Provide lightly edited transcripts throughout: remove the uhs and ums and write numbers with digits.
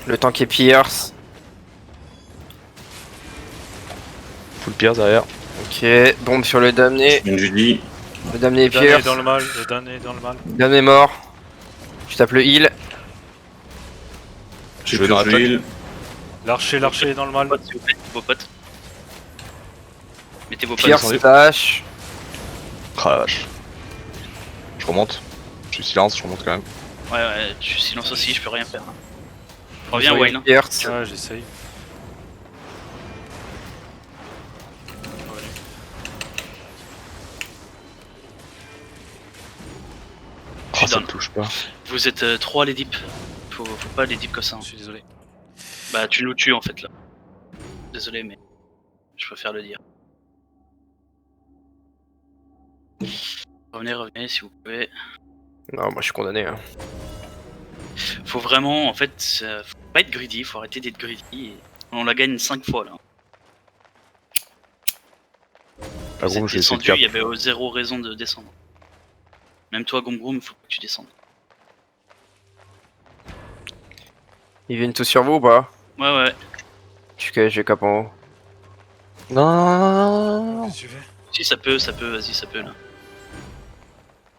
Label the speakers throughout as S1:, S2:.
S1: Le tank est Pierce.
S2: Full Pierce derrière.
S1: Ok, bombe sur le damné.
S3: Une Julie.
S1: Le damné est
S4: Le damné est
S1: Pierce.
S4: dans le mal, le damné est dans le mal.
S1: Le damné est mort. Je tape le heal.
S3: J'ai
S2: vais dans la
S3: purgé heal.
S4: L'archer est dans le mal.
S5: S'il vous plaît, vos potes. Mettez vos potes.
S1: Pierce
S2: descendu.
S1: dash.
S2: Ah la vache. Je remonte. Je suis silence, je remonte quand même.
S5: Ouais, je suis silence aussi, je peux rien faire. Reviens, Wayne.
S1: Pierce.
S4: Ouais, j'essaye.
S2: Oh, ça
S5: donne.
S2: me touche pas.
S5: Vous êtes 3 les dips. Faut pas les dips comme ça.
S4: Je suis désolé.
S5: Bah, tu nous tues en fait là. Désolé, mais je préfère le dire. Revenez si vous pouvez.
S1: Non, moi je suis condamné. Hein.
S5: Faut vraiment, en fait, faut pas être greedy, faut arrêter d'être greedy. Et on la gagne 5 fois là.
S2: Ah
S5: Vous
S2: gros,
S5: êtes
S2: j'ai essayé de
S5: descendu,
S2: cap.
S5: il y avait zéro raison de descendre. Même toi, Goum Goum, faut pas que tu descendes.
S1: Ils viennent tous sur vous ou pas?
S5: Ouais.
S1: J'ai cap en haut.
S2: Non.
S4: Qu'est-ce que tu fais?
S5: Si, ça peut, vas-y, ça peut là.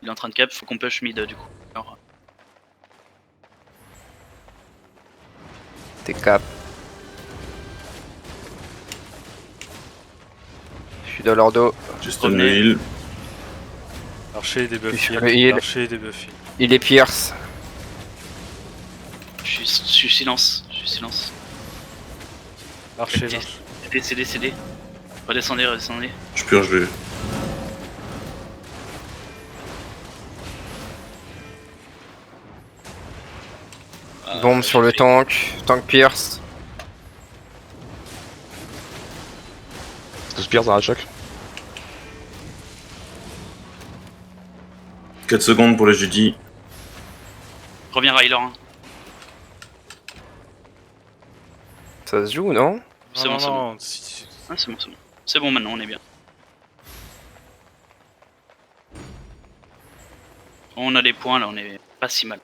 S5: Il est en train de cap, faut qu'on push mid du coup. Alors,
S1: T'es cap. Je suis dans leur dos.
S3: J'ai stun le heal.
S4: L'archer est débuffé.
S1: Le heal.
S4: L'archer est débuffé.
S1: Il est Pierce.
S5: je suis silence,
S4: L'archer,
S5: Ok.
S4: l'archer.
S5: CD. Redescendez.
S3: Je purge le.
S1: Bombe sur le tank. Tank Pierce.
S2: Tous Pierce dans la choc.
S3: 4 secondes pour la Judy.
S5: Reviens Ryler. Hein.
S1: Ça se joue, non?
S5: C'est bon, c'est bon.
S4: Non, si.
S5: Ah, c'est bon. C'est bon maintenant, on est bien. On a des points là, on est pas si mal.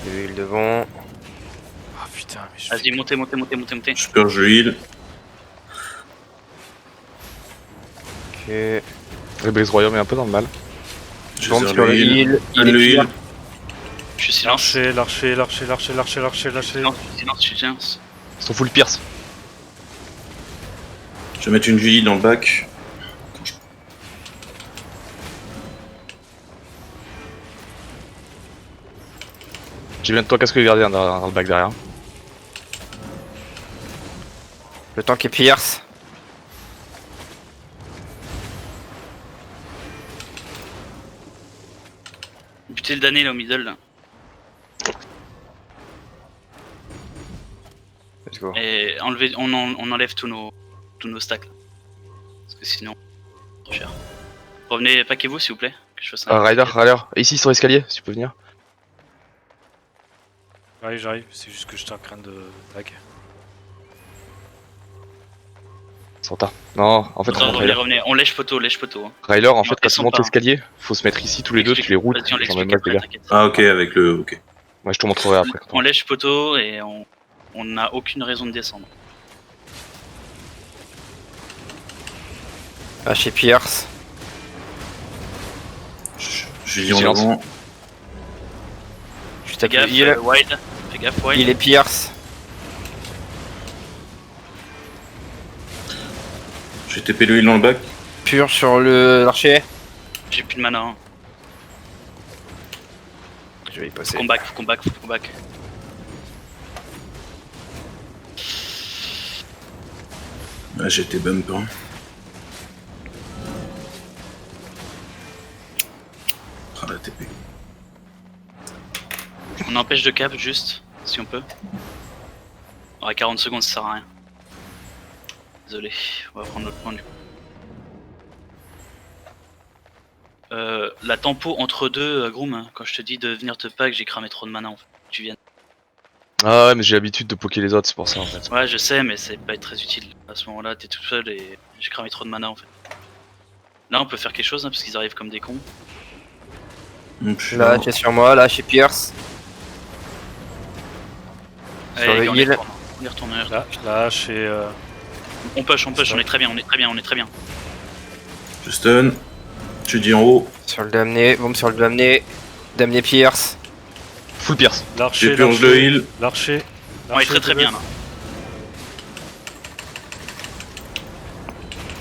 S1: Il y a eu le devant.
S4: Ah putain, mais je.
S5: Vas-y, montez.
S3: Je purge le heal.
S1: Ok.
S2: Rebase Royaume est un peu dans le mal.
S3: Je
S1: Bombe
S3: sers
S1: sur le heal.
S3: Stun
S1: Il est
S3: le heal.
S1: Pierce.
S5: Je suis silence.
S4: L'archer.
S5: Silence.
S2: Ils sont full Pierce.
S3: Je vais mettre une Julie dans le bac.
S2: J'ai bien de toi casque gardien dans le bac derrière.
S1: Le tank est Pierce.
S5: Butez le damné là au middle là.
S1: Let's go.
S5: Et on enlève tous nos stacks là. Parce que sinon, trop cher. Revenez, paquez-vous s'il vous plaît. Que je fasse un.
S2: Rider. Ici sur l'escalier, si tu peux venir.
S4: J'arrive. C'est juste que j'étais en train de tag.
S2: Santa. Non, en fait,
S5: Attends,
S2: on Ryder.
S5: revenez. On lèche poteau. Hein.
S2: Ryder, en fait,
S5: Non,
S2: quand tu
S5: descends
S2: montes
S5: pas.
S2: l'escalier, faut se mettre ici tous les deux, tu les routes.
S5: Vas-y, on
S2: J'en
S5: l'explique
S2: mets
S5: après,
S2: les gars.
S5: t'inquiète.
S3: Ah, ok, avec le. Ok.
S2: Moi, je te montrerai après.
S5: On lèche poteau et on n'a aucune raison de descendre.
S1: Ah, chez Pierce.
S3: Julie en
S2: Silence.
S3: avant.
S1: Je
S5: Fais
S1: tape le
S5: gaffe,
S1: heal.
S5: Wild. Fais gaffe, Wild.
S1: Il est Pierce.
S3: J'ai TP le heal dans le bac.
S1: Purge sur l'archer.
S5: J'ai plus de mana. Hein.
S1: Je vais y passer.
S5: Faut qu'on back.
S3: Ah, j'ai été bump. Hein. Ah, la TP.
S5: On empêche de cap juste, si on peut. Ouais, 40 secondes ça sert à rien. Désolé, on va prendre notre point du coup. La tempo entre deux, Groom, hein, quand je te dis de venir te pack, j'ai cramé trop de mana en fait. Tu viens.
S2: Ah ouais, mais j'ai l'habitude de poker les autres, c'est pour ça en fait.
S5: Ouais, je sais, mais c'est pas très utile. À ce moment-là, t'es tout seul et j'ai cramé trop de mana en fait. Là, on peut faire quelque chose, hein, parce qu'ils arrivent comme des cons.
S3: Je suis
S1: Là,
S3: là.
S1: t'es sur moi, là, chez Pierce. Sur
S5: Allez,
S1: le
S5: les gars, on y
S1: heal.
S5: retourne. On y retourne, on y retourne.
S4: Là, chez.
S5: On push, on est très bien, on est très bien, on est très bien.
S3: Je stun. Je dis en haut.
S1: Sur le damné, boum sur le damné. Damné Pierce.
S2: Full pierce.
S4: L'archer,
S3: J'ai purge le heal.
S4: l'archer.
S5: On est très très bien là.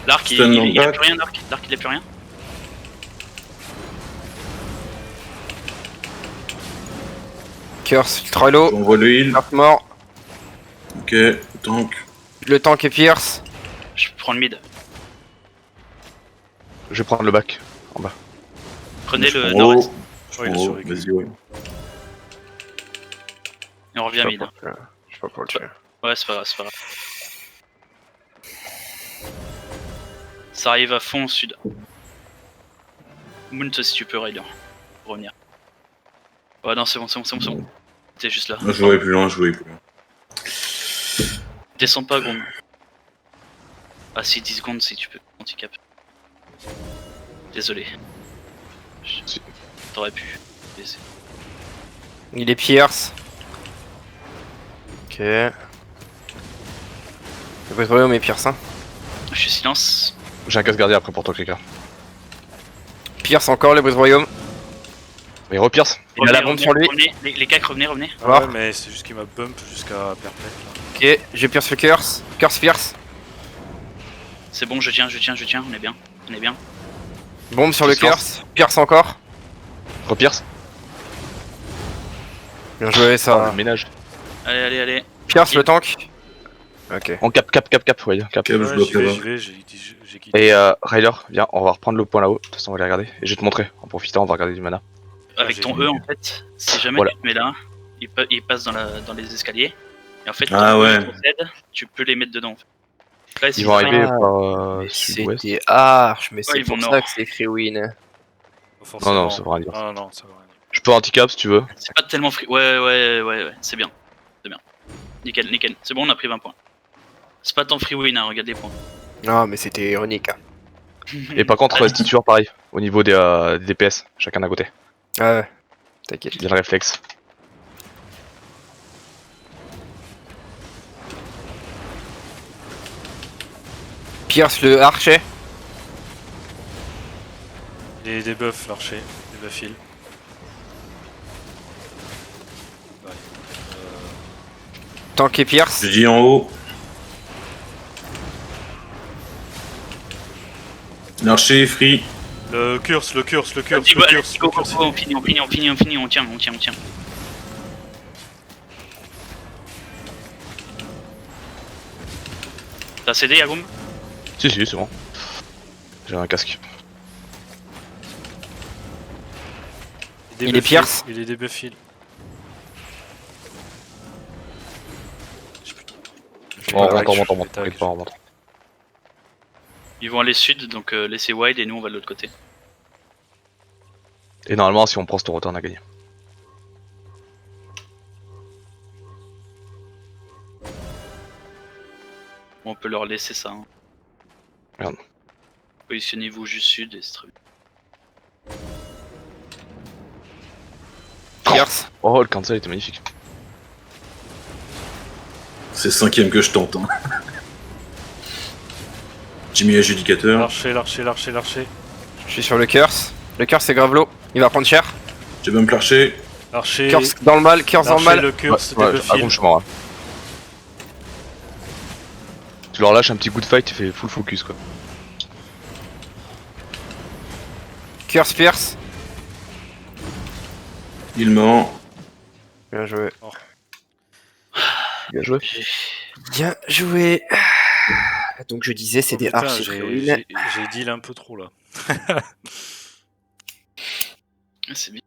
S5: L'arc, il
S3: Stun dans le
S5: a
S3: back.
S5: plus rien, l'arc, il a plus rien.
S1: Curse, Trello.
S3: J'envoie le heal.
S1: Curse mort.
S3: Ok, tank.
S1: Le tank et Pierce.
S5: Je prends le mid.
S2: Je vais prendre le back. En bas.
S5: Prenez
S3: Je
S5: le
S3: prends
S5: nord-est
S3: haut. Je
S4: Ouais, il est
S3: prends
S4: sur
S3: haut.
S4: les
S3: Vas-y, ouais.
S5: et on revient mid.
S1: Je sais pas pour le tuer.
S5: Ouais, c'est pas grave, c'est pas grave. Ça arrive à fond au sud. Mount si tu peux, Rider. Pour revenir. Ouais, non, c'est bon. T'es juste là.
S3: Je jouerai plus loin, je jouerai plus loin.
S5: Descends pas, gros. Ah, si, 10 secondes si tu peux. Handicap. Désolé.
S2: Si.
S5: T'aurais pu. Laisser.
S1: Il est Pierce. Ok. Le Royaume est Pierce, hein.
S5: Je suis silence.
S2: J'ai un casse gardien après pour toi, quelqu'un.
S1: Pierce encore, le Royaume.
S2: Mais repierce.
S1: Il a la bombe sur lui.
S5: Revenez, les cacs, revenez.
S4: Ah
S1: Alors
S4: ouais, mais c'est juste qu'il m'a bump jusqu'à perpète là.
S1: Ok, je Pierce le Curse. Curse Pierce.
S5: C'est bon, je tiens, on est bien.
S1: Bombe sur le
S2: Distance.
S1: Curse. Pierce encore.
S2: Repierce.
S1: Bien joué,
S2: Oh,
S1: ça.
S2: le ménage.
S5: Allez.
S1: Pierce le tank. Ok.
S2: On cap, ouais, cap.
S3: Cap, je
S4: Ouais,
S3: bloque
S4: j'y vais,
S3: là-bas.
S4: j'ai quitté.
S2: Et Ryder, viens, on va reprendre le point là-haut. De toute façon, on va les regarder. Et je vais te montrer. En profitant, on va regarder du mana.
S5: Avec
S4: j'ai
S5: ton
S4: vu.
S5: E en fait, si jamais
S2: Voilà.
S5: tu te mets là, il passe dans les escaliers. Et en fait,
S3: Ah
S5: ton E
S3: ouais.
S5: procède, tu peux les mettre dedans. En fait. Là,
S2: Ils
S5: si
S2: vont
S5: ça
S2: arriver
S1: Ah,
S2: par
S1: Mais
S2: sud-ouest.
S1: c'était arche, mais
S5: Ouais,
S1: c'est
S5: ils vont
S1: pour ça
S5: nord.
S1: que c'est free win.
S2: Non, ça veut rien dire.
S4: Ah non, ça va rien dire.
S2: Je peux handicap si tu veux.
S5: c'est pas tellement free. Ouais, c'est bien. Nickel. C'est bon, on a pris 20 points. C'est pas tant free win, hein, regarde les points.
S1: Non, mais c'était ironique. Hein.
S2: Et par contre, reste toujours pareil. Au niveau des DPS, chacun d'un côté.
S1: Ah ouais, t'inquiète.
S2: Il y a le réflexe.
S1: Pierce le archer.
S4: Il est des buffs, l'archer. Des buffs heal. Ouais.
S1: Tank et Pierce.
S3: Je dis en haut. L'archer est free.
S4: Le curse.
S5: Go, on finit, on tient. T'as cédé, Yagoum?
S2: Si, c'est bon. J'ai un casque.
S1: Il est Pierce.
S4: Il est des buffs heal.
S2: On
S4: tag,
S2: remonte,
S4: je fais
S2: t'inquiète
S4: tag.
S2: pas, on remonte.
S5: Ils vont aller sud, donc laissez wide et nous on va de l'autre côté.
S2: Et normalement, si on prend ce retour, on a gagné.
S5: Bon, on peut leur laisser ça. Hein.
S2: Merde.
S5: Positionnez-vous juste sud et c'est très bien.
S1: Pierce.
S2: Oh, le cancel était magnifique.
S3: C'est le 5ème que je tente. Hein. J'ai mis adjudicateur.
S4: L'archer.
S1: Je suis sur le Curse. Le Curse c'est grave low. Il va prendre cher.
S3: J'ai même l'archer.
S4: L'archer.
S1: Curse dans le mal, Curse dans le mal.
S4: Le curse, des
S2: Ouais,
S4: buffs
S2: à
S4: heal.
S2: gauche, je suis mort. Hein. Tu leur lâches un petit coup de fight, tu fais full focus quoi.
S1: Curse Pierce.
S3: Il ment.
S1: Bien joué.
S2: Bien joué.
S1: Bien joué. Donc je disais c'est
S4: Oh,
S1: des
S4: putain,
S1: archers free win.
S4: j'ai deal un peu trop là.
S5: C'est bien.